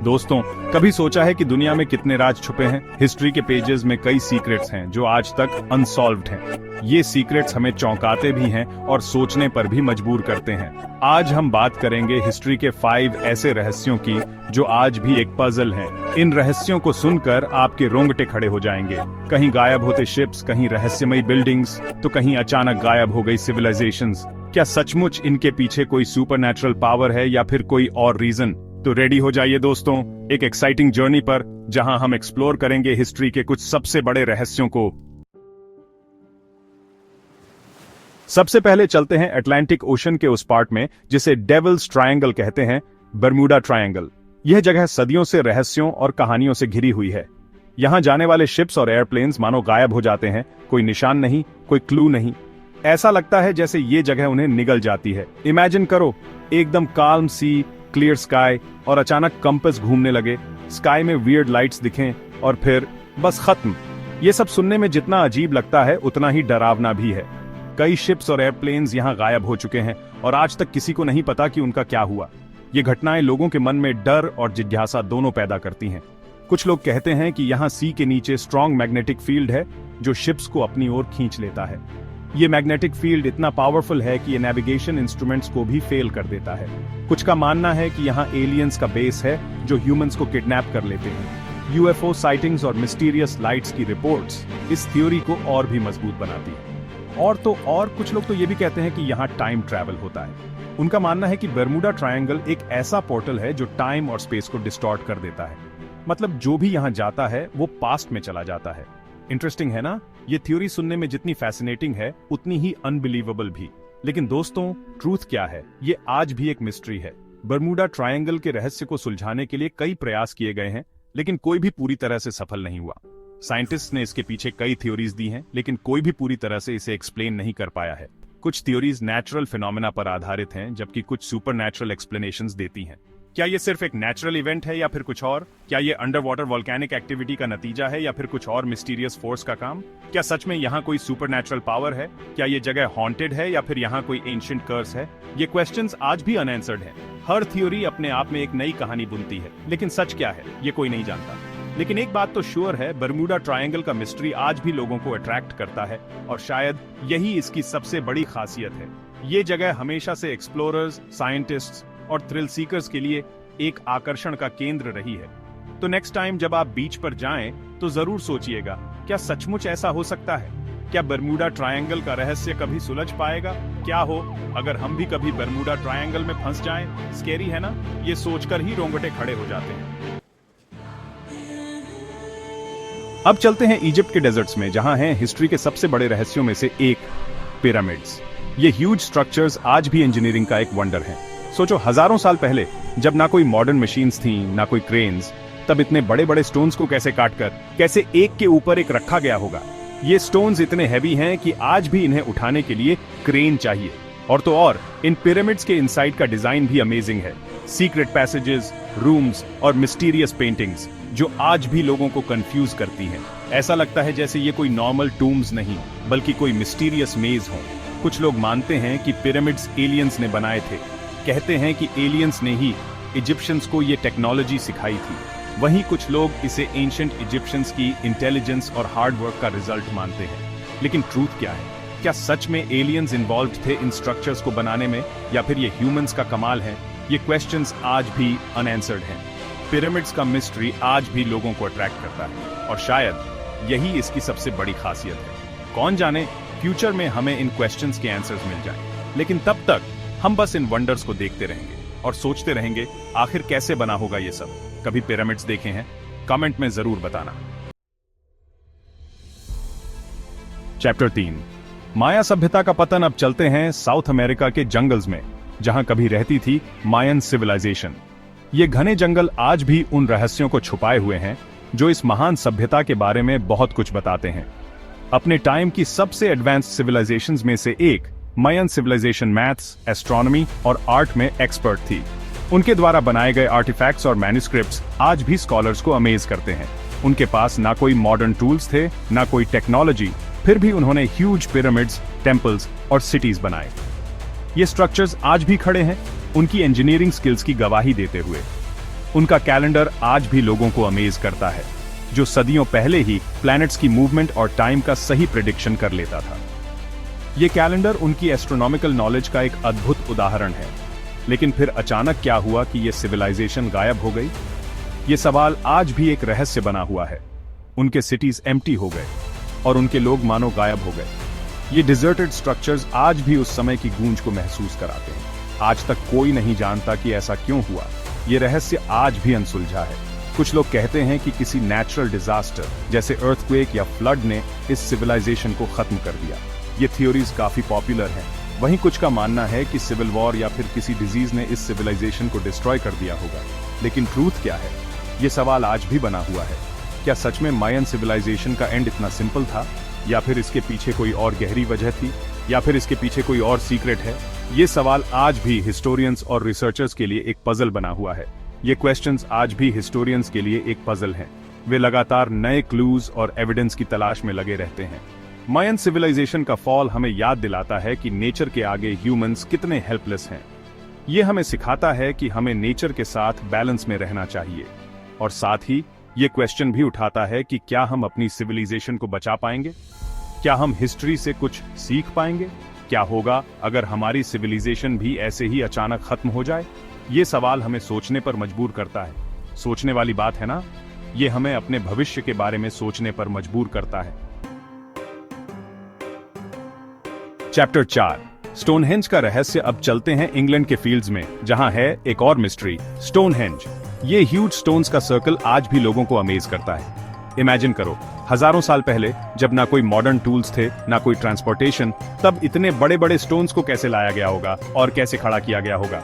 दोस्तों, कभी सोचा है कि दुनिया में कितने राज छुपे हैं? हिस्ट्री के पेजेस में कई सीक्रेट्स हैं जो आज तक अनसॉल्व्ड हैं। ये सीक्रेट्स हमें चौंकाते भी हैं और सोचने पर भी मजबूर करते हैं। आज हम बात करेंगे हिस्ट्री के 5 ऐसे रहस्यों की जो आज भी एक पजल हैं। इन रहस्यों को सुनकर आपके रोंगटे खड़े हो जाएंगे। कहीं गायब होते शिप्स, कहीं रहस्यमयी बिल्डिंग्स, तो कहीं अचानक गायब हो गई सिविलाइजेशंस। क्या सचमुच इनके पीछे कोई सुपरनैचुरल पावर है या फिर कोई और रीजन? तो रेडी हो जाइए दोस्तों, एक एक्साइटिंग जर्नी पर जहां हम एक्सप्लोर करेंगे हिस्ट्री के कुछ सबसे बड़े रहस्यों को। सबसे पहले चलते हैं अटलांटिक ओशन के उस पार्ट में जिसे डेविल्स ट्रायंगल कहते हैं, बर्मुडा ट्रायंगल। यह जगह सदियों से रहस्यों और कहानियों से घिरी हुई है। यहां जाने वाले शिप्स और एयरप्लेन्स मानो गायब हो जाते हैं, कोई निशान नहीं, कोई क्लू नहीं। ऐसा लगता है जैसे ये जगह उन्हें निगल जाती है। इमेजिन करो, एकदम काल्म सी, क्लियर स्काई और अचानक कंपास घूमने लगे, स्काई में वियर्ड लाइट्स दिखें और फिर बस खत्म। ये सब सुनने में जितना अजीब लगता है उतना ही डरावना भी है। कई शिप्स और एयरप्लेन्स यहाँ गायब हो चुके हैं और आज तक किसी को नहीं पता कि उनका क्या हुआ। ये घटनाएं लोगों के मन में डर और जिज्ञासा दोनों पैदा करती हैं। कुछ लोग कहते हैं कि यहाँ सी के नीचे स्ट्रॉन्ग मैग्नेटिक फील्ड है जो शिप्स को अपनी ओर खींच लेता है। ये मैग्नेटिक फील्ड इतना पावरफुल है कि ये नेविगेशन इंस्ट्रूमेंट्स को भी फेल कर देता है। कुछ का मानना है कि यहाँ एलियंस का बेस है जो ह्यूमंस को किडनैप कर लेते हैं। यूएफओ साइटिंग्स और मिस्टीरियस लाइट्स की रिपोर्ट्स इस थ्योरी को और भी मजबूत बनाती है। और कुछ लोग तो ये भी कहते हैं कि यहाँ टाइम ट्रैवल होता है। उनका मानना है कि बर्मुडा ट्रायंगल एक ऐसा पोर्टल है जो टाइम और स्पेस को डिस्टॉर्ट कर देता है। मतलब जो भी यहाँ जाता है वो पास्ट में चला जाता है। इंटरेस्टिंग है ना? ये थ्योरी सुनने में जितनी फैसिनेटिंग है उतनी ही अनबिलीवेबल भी। लेकिन दोस्तों, ट्रूथ क्या है? ये आज भी एक मिस्ट्री है। बर्मुडा ट्रायंगल के रहस्य को सुलझाने के लिए कई प्रयास किए गए हैं, लेकिन कोई भी पूरी तरह से सफल नहीं हुआ। साइंटिस्ट ने इसके पीछे कई थ्योरीज दी हैं, लेकिन कोई भी पूरी तरह से इसे एक्सप्लेन नहीं कर पाया है। कुछ थ्योरीज नेचुरल फिनोमेना पर आधारित हैं, जबकि कुछ सुपरनैचुरल एक्सप्लेनेशंस देती हैं। क्या ये सिर्फ एक नेचुरल इवेंट है या फिर कुछ और? क्या ये अंडर वाटर वोल्केनिक एक्टिविटी का नतीजा है या फिर कुछ और मिस्टीरियस फोर्स का काम? क्या सच में यहाँ कोई सुपरनैचुरल पावर है? क्या ये जगह हॉन्टेड है या फिर यहाँ कोई एंशिएंट कर्स है? ये क्वेश्चंस आज भी अनआंसर्ड हैं। हर थ्योरी अपने आप में एक नई कहानी बुनती है, लेकिन सच क्या है ये कोई नहीं जानता। लेकिन एक बात तो श्योर है, बर्मुडा ट्रायंगल का मिस्ट्री आज भी लोगों को अट्रैक्ट करता है और शायद यही इसकी सबसे बड़ी खासियत है। ये जगह हमेशा से एक्सप्लोरर्स, साइंटिस्ट्स और थ्रिल सीकर्स के लिए एक आकर्षण का केंद्र रही है। तो नेक्स्ट टाइम जब आप बीच पर जाएं तो जरूर सोचिएगा, क्या सचमुच ऐसा हो सकता है? क्या बर्मुडा ट्रायंगल का रहस्य कभी सुलझ पाएगा? क्या हो अगर हम भी कभी बर्मुडा ट्रायंगल में फंस जाएं? स्कैरी है ना? ये सोचकर ही रोंगटे खड़े हो जाते हैं। अब चलते हैं इजिप्ट के डेजर्ट्स में, जहां हैं हिस्ट्री के सबसे बड़े रहस्यों में से एक, पिरामिड्स। ये ह्यूज स्ट्रक्चर्स आज भी इंजीनियरिंग का एक वंडर है। सोचो, हजारों साल पहले जब ना कोई मॉडर्न मशीन्स थी, ना कोई क्रेन्स, तब इतने बड़े बड़े स्टोन्स को कैसे काटकर, कैसे एक के ऊपर एक रखा गया होगा? ये स्टोन्स इतने हैवी हैं कि आज भी इन्हें उठाने के लिए क्रेन चाहिए। और तो और, इन पिरामिड्स के इनसाइड का डिजाइन भी अमेजिंग है। सीक्रेट पैसेजेस, रूम्स और मिस्टीरियस पेंटिंग्स जो आज भी लोगों को कंफ्यूज करती हैं। ऐसा लगता है जैसे ये कोई नॉर्मल टूम्स नहीं, बल्कि कोई मिस्टीरियस मेज हो। कुछ लोग मानते हैं कि पिरामिड्स एलियंस ने बनाए थे। कहते हैं कि एलियंस ने ही इजिप्शियंस को ये टेक्नोलॉजी सिखाई थी। वहीं कुछ लोग इसे एंशिएंट इजिप्शियंस की इंटेलिजेंस और हार्ड वर्क का रिजल्ट मानते हैं। लेकिन ट्रूथ क्या है? क्या सच में एलियंस इन्वॉल्व्ड थे इन स्ट्रक्चर्स को बनाने में, या फिर ये ह्यूमंस का कमाल है? ये क्वेश्चंस आज भी अनआंसर्ड हैं। पिरामिड्स का मिस्ट्री आज भी लोगों को अट्रैक्ट करता है और शायद यही इसकी सबसे बड़ी खासियत है। कौन जाने, फ्यूचर में हमें इन क्वेश्चंस के आंसर्स मिल जाएं। लेकिन तब तक हम बस इन वंडर्स को देखते रहेंगे और सोचते रहेंगे, आखिर कैसे बना होगा ये सब? कभी पिरामिड्स देखे हैं? कमेंट में जरूर बताना। चैप्टर 3, माया सभ्यता का पतन। अब चलते हैं साउथ अमेरिका के जंगल्स में, जहां कभी रहती थी मायन सिविलाइजेशन। ये घने जंगल आज भी उन रहस्यों को छुपाए हुए हैं जो इस महान सभ्यता के बारे में बहुत कुछ बताते हैं। अपने टाइम की सबसे एडवांस्ड सिविलाइजेशंस में से एक मायन सिविलाइजेशन मैथ्स, एस्ट्रोनॉमी और आर्ट में एक्सपर्ट थी। उनके द्वारा बनाए गए आर्टिफैक्ट्स और मैन्युस्क्रिप्ट्स आज भी स्कॉलर्स को अमेज करते हैं। उनके पास ना कोई मॉडर्न टूल्स थे, ना कोई टेक्नोलॉजी, फिर भी उन्होंने ह्यूज पिरामिड्स, टेम्पल्स और सिटीज बनाए। ये स्ट्रक्चर्स आज भी खड़े हैं, उनकी इंजीनियरिंग स्किल्स की गवाही देते हुए। उनका कैलेंडर आज भी लोगों को अमेज करता है, जो सदियों पहले ही प्लैनेट्स की मूवमेंट और टाइम का सही प्रिडिक्शन कर लेता था। यह कैलेंडर उनकी एस्ट्रोनॉमिकल नॉलेज का एक अद्भुत उदाहरण है। लेकिन फिर अचानक क्या हुआ कि यह सिविलाइजेशन गायब हो गई? ये सवाल आज भी एक रहस्य बना हुआ है। उनके सिटीज एम्प्टी हो गए और उनके लोग मानो गायब हो गए। ये डिजर्टेड स्ट्रक्चर्स आज भी उस समय की गूंज को महसूस कराते हैं। आज तक कोई नहीं जानता कि ऐसा क्यों हुआ। ये रहस्य आज भी अनसुलझा है। कुछ लोग कहते हैं कि किसी नेचुरल डिजास्टर जैसे अर्थक्वेक या फ्लड ने इस सिविलाइजेशन को खत्म कर दिया। ये थ्योरीज काफी पॉपुलर हैं। वहीं कुछ का मानना है कि सिविल वॉर या फिर किसी डिजीज ने इस सिविलाइजेशन को डिस्ट्रॉय कर दिया होगा। लेकिन ट्रूथ क्या है? ये सवाल आज भी बना हुआ है। क्या सच में मायन सिविलाइजेशन का एंड इतना सिंपल था, या फिर इसके पीछे कोई और गहरी वजह थी, या फिर इसके पीछे कोई और सीक्रेट है? ये सवाल आज भी हिस्टोरियंस और रिसर्चर्स के लिए एक पजल बना हुआ है। ये क्वेश्चंस आज भी हिस्टोरियंस के लिए एक पजल हैं। वे लगातार नए क्लूज और एविडेंस की तलाश में लगे रहते हैं। मायन सिविलाइजेशन का फॉल हमें याद दिलाता है कि नेचर के आगे ह्यूमंस कितने हेल्पलेस हैं। ये हमें सिखाता है कि हमें नेचर के साथ बैलेंस में रहना चाहिए। और साथ ही ये क्वेश्चन भी उठाता है कि क्या हम अपनी सिविलाइजेशन को बचा पाएंगे? क्या हम हिस्ट्री से कुछ सीख पाएंगे? क्या होगा अगर हमारी सिविलाइजेशन भी ऐसे ही अचानक खत्म हो जाए? ये सवाल हमें सोचने पर मजबूर करता है। सोचने वाली बात है ना? ये हमें अपने भविष्य के बारे में सोचने पर मजबूर करता है। चैप्टर 4, स्टोनहेंज का रहस्य। अब चलते हैं इंग्लैंड के फील्ड्स में, जहां है एक और मिस्ट्री, स्टोनहेंज। ये ह्यूज स्टोन्स का सर्कल आज भी लोगों को अमेज करता है। इमेजिन करो, हजारों साल पहले जब ना कोई मॉडर्न टूल्स थे, ना कोई ट्रांसपोर्टेशन, तब इतने बड़े बड़े स्टोन्स को कैसे लाया गया होगा और कैसे खड़ा किया गया होगा?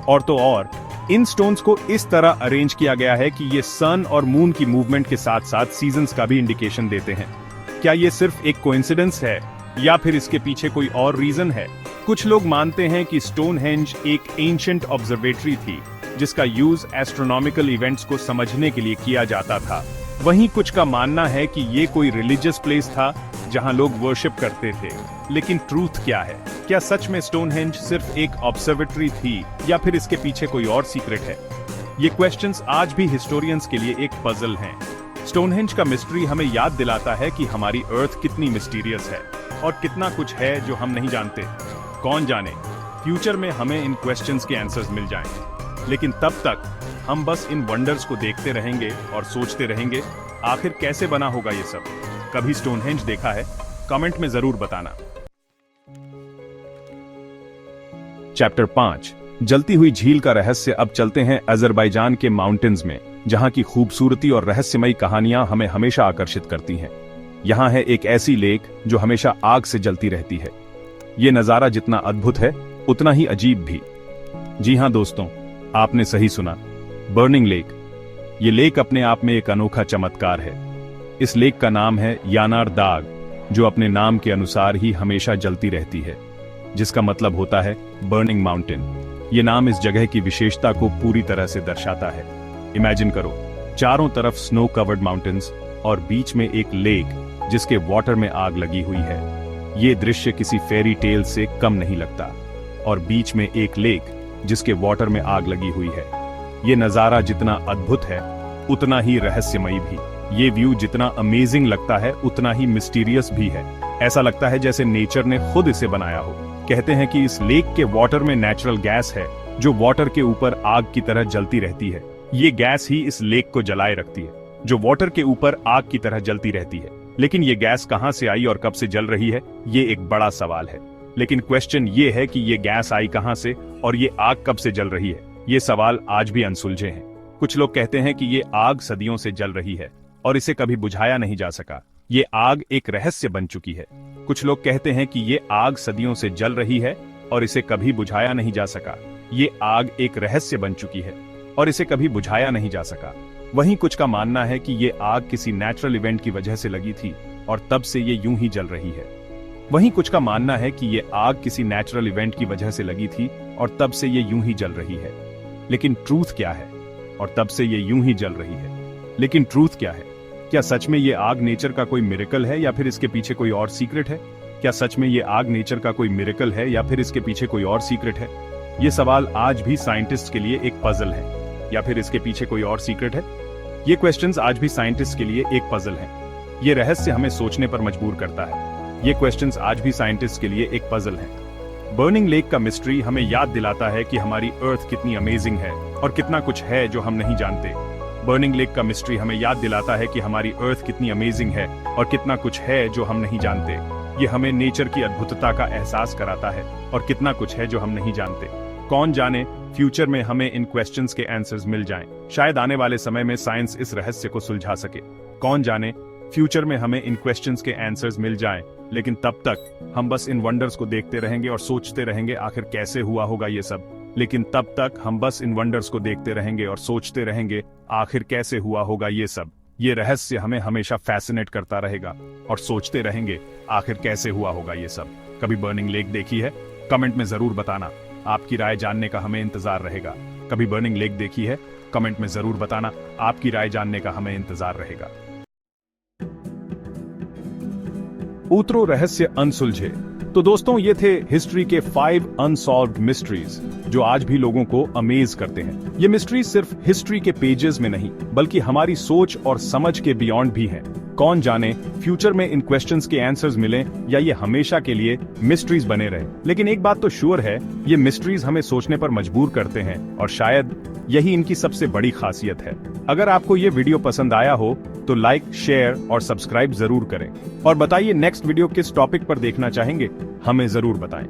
और तो और, इन स्टोन्स को इस तरह अरेंज किया गया है कि ये सन और मून की मूवमेंट के साथ साथ सीजन्स का भी इंडिकेशन देते हैं। क्या ये सिर्फ एक कोइंसिडेंस है, या फिर इसके पीछे कोई और रीजन है? कुछ लोग मानते हैं कि स्टोनहेंज एक एंशिएंट ऑब्जर्वेटरी थी, जिसका यूज एस्ट्रोनॉमिकल इवेंट्स को समझने के लिए किया जाता था। वहीं कुछ का मानना है कि ये कोई रिलीजियस प्लेस था जहां लोग वर्शिप करते थे। लेकिन ट्रूथ क्या है? क्या सच में स्टोनहेंज सिर्फ एक ऑब्जर्वेटरी थी, या फिर इसके पीछे कोई और सीक्रेट है? ये क्वेश्चंस आज भी हिस्टोरियंस के लिए एक पजल हैं। स्टोनहेंज का मिस्ट्री हमें याद दिलाता है कि हमारी अर्थ कितनी मिस्टीरियस है और कितना कुछ है जो हम नहीं जानते। कौन जाने, फ्यूचर में हमें इन क्वेश्चंस के आंसर्स मिल जाएं। लेकिन तब तक हम बस इन वंडर्स को देखते रहेंगे और सोचते रहेंगे, आखिर कैसे बना होगा ये सब? कभी स्टोनहेंज देखा है? कमेंट में जरूर बताना। चैप्टर 5, जलती हुई झील का रहस्य। अब चलते हैं अजरबैजान के माउंटेन्स में, जहां की खूबसूरती और रहस्यमयी कहानियां हमें हमेशा आकर्षित करती हैं। यहाँ है एक ऐसी लेक जो हमेशा आग से जलती रहती है। ये नजारा जितना अद्भुत है, उतना ही अजीब भी। जी हां दोस्तों, आपने सही सुना, बर्निंग लेक। ये लेक अपने आप में एक अनोखा चमत्कार है। इस लेक का नाम है यानार दाग, जो अपने नाम के अनुसार ही हमेशा जलती रहती है, जिसका मतलब होता है बर्निंग माउंटेन। ये नाम इस जगह की विशेषता को पूरी तरह से दर्शाता है। इमेजिन करो, चारों तरफ स्नो कवर्ड माउंटेन्स और बीच में एक लेक जिसके वाटर में आग लगी हुई है। ये दृश्य किसी फेरी टेल से कम नहीं लगता। और बीच में एक लेक जिसके वाटर में आग लगी हुई है। ये नजारा जितना अद्भुत है, उतना ही रहस्यमयी भी। ये व्यू जितना अमेजिंग लगता है, उतना ही मिस्टीरियस भी है। ऐसा लगता है जैसे नेचर ने खुद इसे बनाया हो। कहते हैं कि इस लेक के वाटर में नेचुरल गैस है, जो वाटर के ऊपर आग की तरह जलती रहती है। ये गैस ही इस लेक को जलाए रखती है, जो वाटर के ऊपर आग की तरह जलती रहती है। लेकिन ये गैस कहां से आई और कब से जल रही है, ये एक बड़ा सवाल है। लेकिन क्वेश्चन ये है कि ये गैस आई कहां से और ये आग कब से जल रही है। ये सवाल आज भी अनसुलझे हैं। कुछ लोग कहते हैं कि ये आग सदियों से जल रही है और इसे कभी बुझाया नहीं जा सका। ये आग एक रहस्य बन चुकी है। कुछ लोग कहते हैं कि ये आग सदियों से जल रही है और इसे कभी बुझाया नहीं जा सका। ये आग एक रहस्य बन चुकी है और इसे कभी बुझाया नहीं जा सका। वहीं कुछ का मानना है कि ये आग किसी नेचुरल इवेंट की वजह से लगी थी और तब से ये यूं ही जल रही है। वहीं कुछ का मानना है कि ये आग किसी नेचुरल इवेंट की वजह से लगी थी और तब से ये यूं ही जल रही है। लेकिन ट्रूथ क्या है? और तब से ये यूं ही जल रही है। लेकिन ट्रूथ क्या है? क्या सच में ये आग नेचर का कोई मिरेकल है या फिर इसके पीछे कोई और सीक्रेट है? क्या सच में ये आग नेचर का कोई मिरेकल है या फिर इसके पीछे कोई और सीक्रेट है? ये सवाल आज भी साइंटिस्ट के लिए एक पजल है, या फिर इसके पीछे कोई और सीक्रेट है? ये क्वेश्चंस आज भी साइंटिस्ट के लिए एक पजल हैं। ये रहस्य हमें सोचने पर मजबूर करता है। ये क्वेश्चंस आज भी साइंटिस्ट के लिए एक पजल हैं। बर्निंग लेक का मिस्ट्री हमें याद दिलाता है कि हमारी अर्थ कितनी अमेजिंग है और कितना कुछ है जो हम नहीं जानते। बर्निंग लेक का मिस्ट्री हमें याद दिलाता है कि हमारी अर्थ कितनी अमेजिंग है और कितना कुछ है जो हम नहीं जानते। ये हमें नेचर की अद्भुतता का एहसास कराता है और कितना कुछ है जो हम नहीं जानते। कौन जाने फ्यूचर में हमें इन क्वेश्चंस के आंसर्स मिल जाएं। शायद आने वाले समय में साइंस इस रहस्य को सुलझा सके। कौन जाने फ्यूचर में हमें इन क्वेश्चंस के आंसर्स मिल जाएं, लेकिन तब तक हम बस इन वंडर्स को देखते रहेंगे और सोचते रहेंगे आखिर कैसे हुआ होगा ये सब। लेकिन तब तक हम बस इन वंडर्स को देखते रहेंगे और सोचते रहेंगे आखिर कैसे हुआ होगा ये सब। ये रहस्य हमें हमेशा फैसिनेट करता रहेगा और सोचते रहेंगे आखिर कैसे हुआ होगा ये सब। कभी बर्निंग लेक देखी है? कमेंट में जरूर बताना। आपकी राय जानने का हमें इंतजार रहेगा। कभी बर्निंग लेक देखी है? कमेंट में जरूर बताना। आपकी राय जानने का हमें इंतजार रहेगा। उतरो रहस्य अनसुलझे। तो दोस्तों, ये थे हिस्ट्री के 5 अनसॉल्व्ड मिस्ट्रीज जो आज भी लोगों को अमेज करते हैं। ये मिस्ट्रीज सिर्फ हिस्ट्री के पेजेस में नहीं, बल्कि हमारी सोच और समझ के बियॉन्ड भी हैं। कौन जाने फ्यूचर में इन क्वेश्चंस के आंसर्स मिलें या ये हमेशा के लिए मिस्ट्रीज बने रहे। लेकिन एक बात तो श्योर है, ये मिस्ट्रीज हमें सोचने पर मजबूर करते हैं और शायद यही इनकी सबसे बड़ी खासियत है। अगर आपको ये वीडियो पसंद आया हो तो लाइक, शेयर और सब्सक्राइब जरूर करें और बताइए नेक्स्ट वीडियो किस टॉपिक पर देखना चाहेंगे, हमें जरूर बताएं।